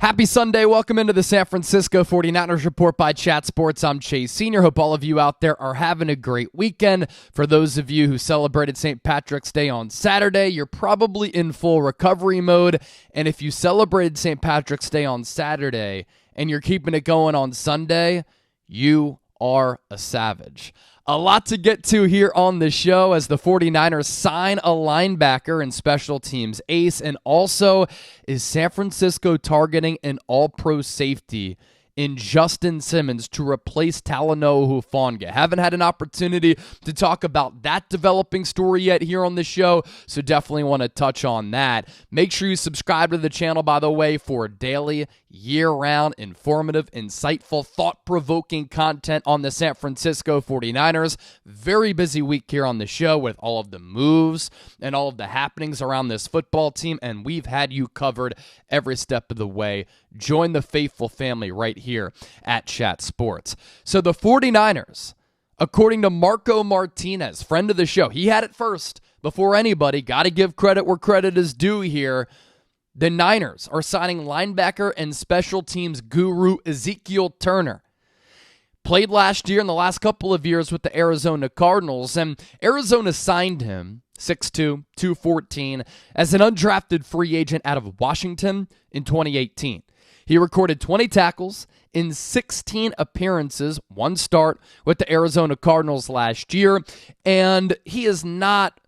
Happy Sunday. Welcome into the San Francisco 49ers Report by Chat Sports. I'm Chase Sr. Hope all of you out there are having a great weekend. For those of you who celebrated St. Patrick's Day on Saturday, you're probably in full recovery mode. And if you celebrated St. Patrick's Day on Saturday and you're keeping it going on Sunday, you are a savage. A lot to get to here on the show as the 49ers sign a linebacker and special teams ace, and also is San Francisco targeting an all-pro safety in Justin Simmons to replace Talanoa Hufanga. Haven't had an opportunity to talk about that developing story yet here on the show, so definitely want to touch on that. Make sure you subscribe to the channel, by the way, for daily, year-round, informative, insightful, thought-provoking content on the San Francisco 49ers. Very busy week here on the show with all of the moves and all of the happenings around this football team, and we've had you covered every step of the way. Join the faithful family right here at Chat Sports. So the 49ers, according to Marco Martinez, friend of the show, he had it first before anybody. Got to give credit where credit is due here. The Niners are signing linebacker and special teams guru Ezekiel Turner. Played last year and the last couple of years with the Arizona Cardinals, and Arizona signed him 6'2", 214, as an undrafted free agent out of Washington in 2018. He recorded 20 tackles in 16 appearances, one start with the Arizona Cardinals last year, and he is not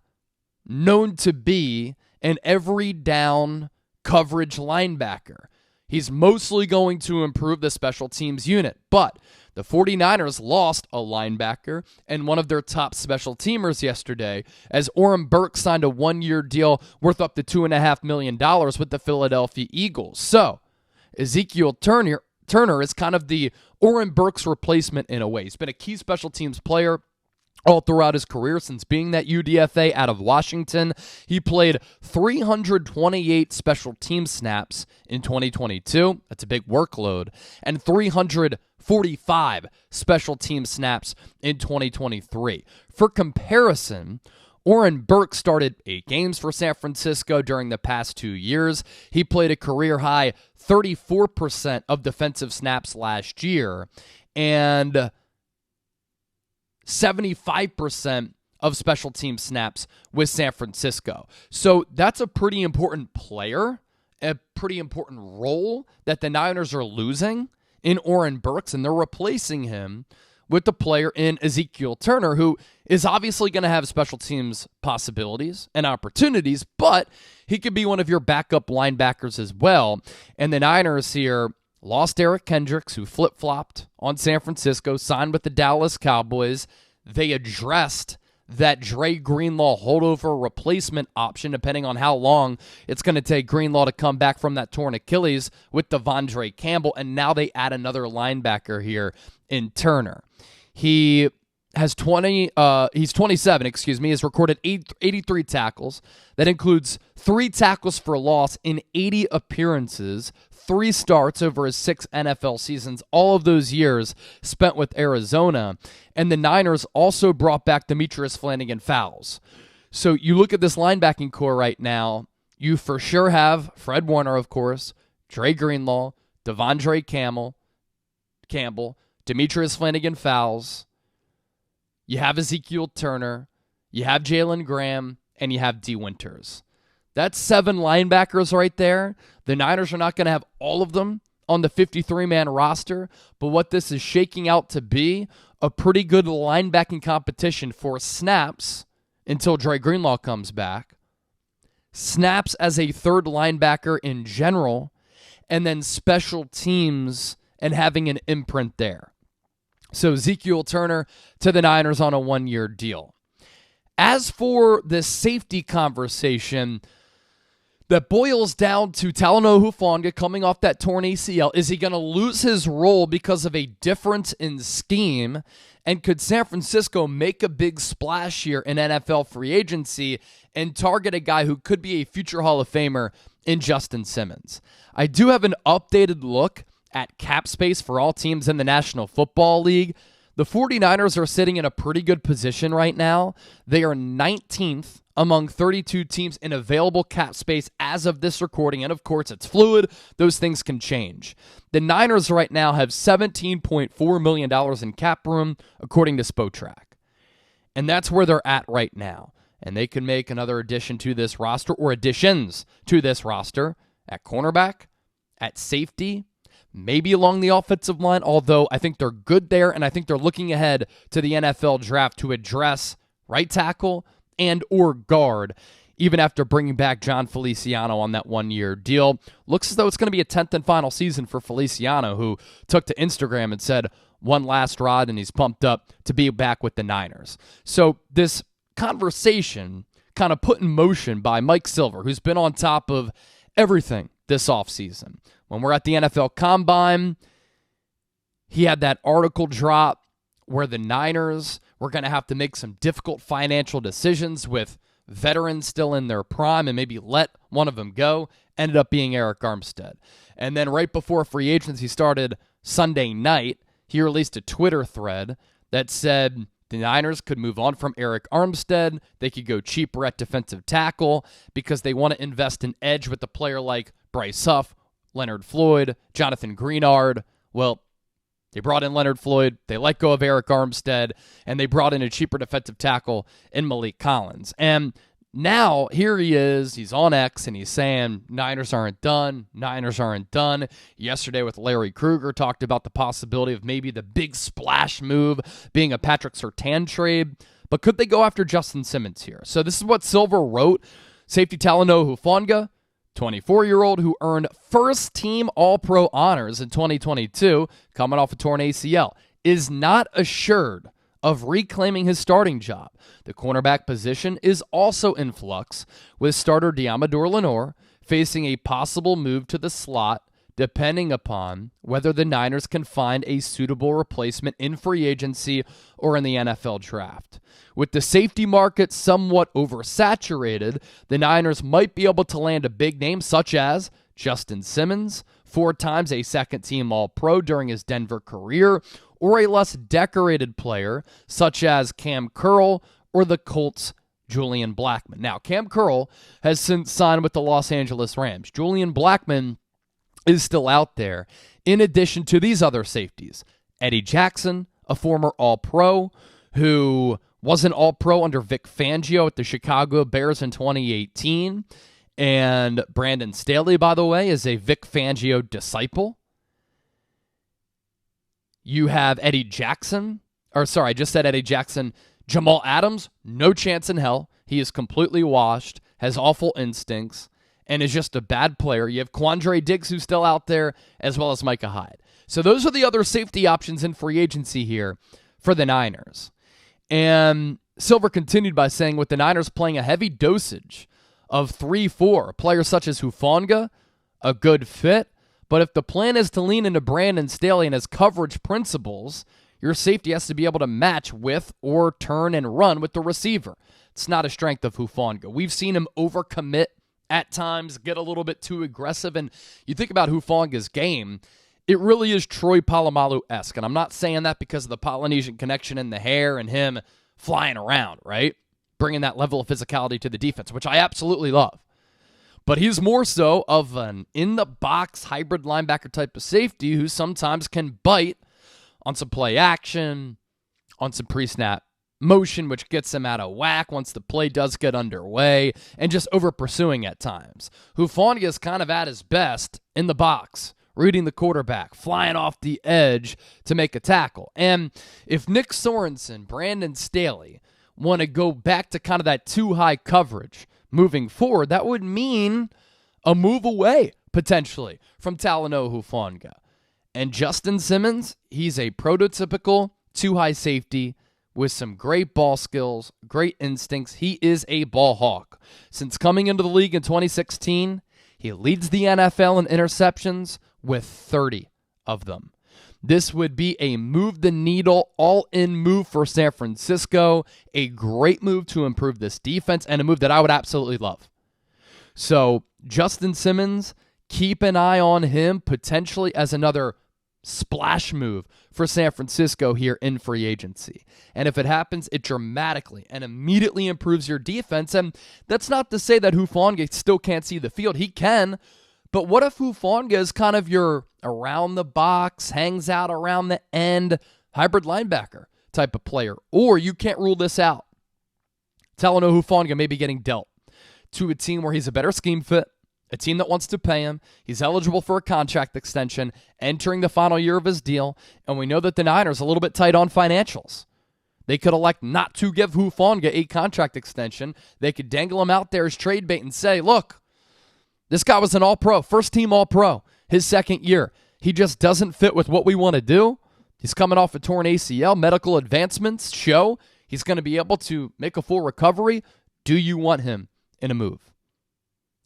known to be an every down coverage linebacker. He's mostly going to improve the special teams unit, but the 49ers lost a linebacker and one of their top special teamers yesterday as Oren Burks signed a one-year deal worth up to $2.5 million with the Philadelphia Eagles. So Ezekiel Turner is kind of the Oren Burks replacement in a way. He's been a key special teams player all throughout his career since being that UDFA out of Washington. He played 328 special team snaps in 2022. That's a big workload. And 345 special team snaps in 2023. For comparison, Oren Burks started 8 games for San Francisco during the past 2 years. He played a career-high 34% of defensive snaps last year and 75% of special team snaps with San Francisco. So that's a pretty important player, a pretty important role that the Niners are losing in Oren Burks, and they're replacing him with the player in Ezekiel Turner, who is obviously going to have special teams possibilities and opportunities, but he could be one of your backup linebackers as well. And the Niners here lost Eric Kendricks, who flip-flopped on San Francisco, signed with the Dallas Cowboys. They addressed that Dre Greenlaw holdover replacement option, depending on how long it's going to take Greenlaw to come back from that torn Achilles with De'Vondre Campbell, and now they add another linebacker here in Turner. He's 27, He's recorded 83 tackles. That includes 3 tackles for loss in 80 appearances, 3 starts over his 6 NFL seasons, all of those years spent with Arizona. And the Niners also brought back Demetrius Flannigan-Fowles. So you look at this linebacking core right now, you for sure have Fred Warner, of course, Dre Greenlaw, De'Vondre Campbell, Demetrius Flannigan-Fowles. You have Ezekiel Turner, you have Jalen Graham, and you have D. Winters. That's 7 linebackers right there. The Niners are not going to have all of them on the 53-man roster, but what this is shaking out to be a pretty good linebacking competition for snaps until Dre Greenlaw comes back, snaps as a third linebacker in general, and then special teams and having an imprint there. So Ezekiel Turner to the Niners on a 1-year deal. As for the safety conversation, that boils down to Talanoa Hufanga coming off that torn ACL. Is he going to lose his role because of a difference in scheme? And could San Francisco make a big splash here in NFL free agency and target a guy who could be a future Hall of Famer in Justin Simmons? I do have an updated look at cap space for all teams in the National Football League. The 49ers are sitting in a pretty good position right now. They are 19th among 32 teams in available cap space as of this recording, and of course it's fluid. Those things can change. The Niners right now have $17.4 million in cap room, according to Spotrac. And that's where they're at right now. And they can make another addition to this roster, or additions to this roster, at cornerback, at safety, maybe along the offensive line, although I think they're good there, and I think they're looking ahead to the NFL draft to address right tackle and or guard, even after bringing back John Feliciano on that one-year deal. Looks as though it's going to be a 10th and final season for Feliciano, who took to Instagram and said one last ride, and he's pumped up to be back with the Niners. So this conversation kind of put in motion by Mike Silver, who's been on top of everything this offseason. When we're at the NFL Combine, he had that article drop where the Niners were going to have to make some difficult financial decisions with veterans still in their prime and maybe let one of them go. Ended up being Eric Armstead. And then right before free agency started Sunday night, he released a Twitter thread that said the Niners could move on from Eric Armstead. They could go cheaper at defensive tackle because they want to invest in edge with a player like Bryce Huff, Leonard Floyd, Jonathan Greenard. Well, they brought in Leonard Floyd, they let go of Eric Armstead, and they brought in a cheaper defensive tackle in Malik Collins. And now, here he is, he's on X, and he's saying, Niners aren't done, Niners aren't done. Yesterday with Larry Krueger, talked about the possibility of maybe the big splash move being a Patrick Surtain trade. But could they go after Justin Simmons here? So this is what Silver wrote. Safety Talanoa Hufanga, 24-year-old who earned first-team All-Pro honors in 2022, coming off a torn ACL, is not assured of reclaiming his starting job. The cornerback position is also in flux, with starter Deommodore Lenoir facing a possible move to the slot, depending upon whether the Niners can find a suitable replacement in free agency or in the NFL draft. With the safety market somewhat oversaturated, the Niners might be able to land a big name such as Justin Simmons, 4 times a second-team All-Pro during his Denver career, or a less decorated player such as Cam Curl or the Colts' Julian Blackmon. Now, Cam Curl has since signed with the Los Angeles Rams. Julian Blackmon is still out there, in addition to these other safeties. Eddie Jackson, a former All-Pro, who was an All-Pro under Vic Fangio at the Chicago Bears in 2018. And Brandon Staley, by the way, is a Vic Fangio disciple. You have Eddie Jackson. I just said Eddie Jackson. Jamal Adams, no chance in hell. He is completely washed, has awful instincts, and is just a bad player. You have Quandre Diggs, who's still out there, as well as Micah Hyde. So those are the other safety options in free agency here for the Niners. And Silver continued by saying, with the Niners playing a heavy dosage of 3-4, players such as Hufanga, a good fit, but if the plan is to lean into Brandon Staley and his coverage principles, your safety has to be able to match with or turn and run with the receiver. It's not a strength of Hufanga. We've seen him overcommit at times, get a little bit too aggressive, and you think about Hufanga's game, it really is Troy Polamalu-esque, and I'm not saying that because of the Polynesian connection in the hair and him flying around, right? Bringing that level of physicality to the defense, which I absolutely love. But he's more so of an in-the-box hybrid linebacker type of safety who sometimes can bite on some play action, on some pre-snap motion, which gets him out of whack once the play does get underway, and just over-pursuing at times. Hufanga is kind of at his best in the box, reading the quarterback, flying off the edge to make a tackle. And if Nick Sorensen, Brandon Staley want to go back to kind of that too-high coverage moving forward, that would mean a move away, potentially, from Talanoa Hufanga. And Justin Simmons, he's a prototypical too-high safety with some great ball skills, great instincts. He is a ball hawk. Since coming into the league in 2016, he leads the NFL in interceptions with 30 of them. This would be a move-the-needle, all-in move for San Francisco, a great move to improve this defense, and a move that I would absolutely love. So, Justin Simmons, keep an eye on him potentially as another splash move for San Francisco here in free agency. And if it happens, it dramatically and immediately improves your defense. And that's not to say that Hufanga still can't see the field. He can. But what if Hufanga is kind of your around the box, hangs out around the end, hybrid linebacker type of player? Or you can't rule this out. Talanoa Hufanga may be getting dealt to a team where he's a better scheme fit, a team that wants to pay him. He's eligible for a contract extension, entering the final year of his deal, and we know that the Niners are a little bit tight on financials. They could elect not to give Hufanga a contract extension. They could dangle him out there as trade bait and say, look, this guy was an all-pro, first-team all-pro, his second year. He just doesn't fit with what we want to do. He's coming off a torn ACL. Medical advancements show he's going to be able to make a full recovery. Do you want him in a move?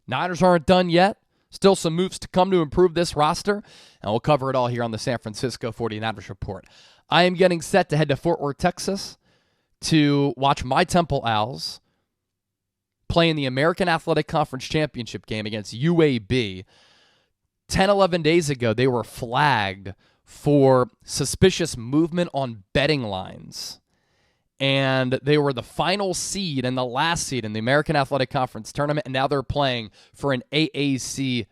Niners aren't done yet. Still some moves to come to improve this roster, and we'll cover it all here on the San Francisco 49ers Report. I am getting set to head to Fort Worth, Texas to watch my Temple Owls play in the American Athletic Conference Championship game against UAB. 11 days ago, they were flagged for suspicious movement on betting lines. And they were the final seed and the last seed in the American Athletic Conference tournament, and now they're playing for an AAC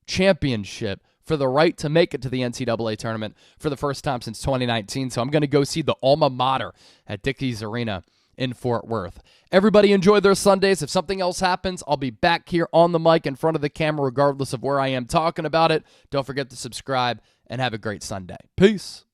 championship for the right to make it to the NCAA tournament for the first time since 2019. So I'm going to go see the alma mater at Dickies Arena in Fort Worth. Everybody enjoy their Sundays. If something else happens, I'll be back here on the mic in front of the camera regardless of where I am talking about it. Don't forget to subscribe and have a great Sunday. Peace.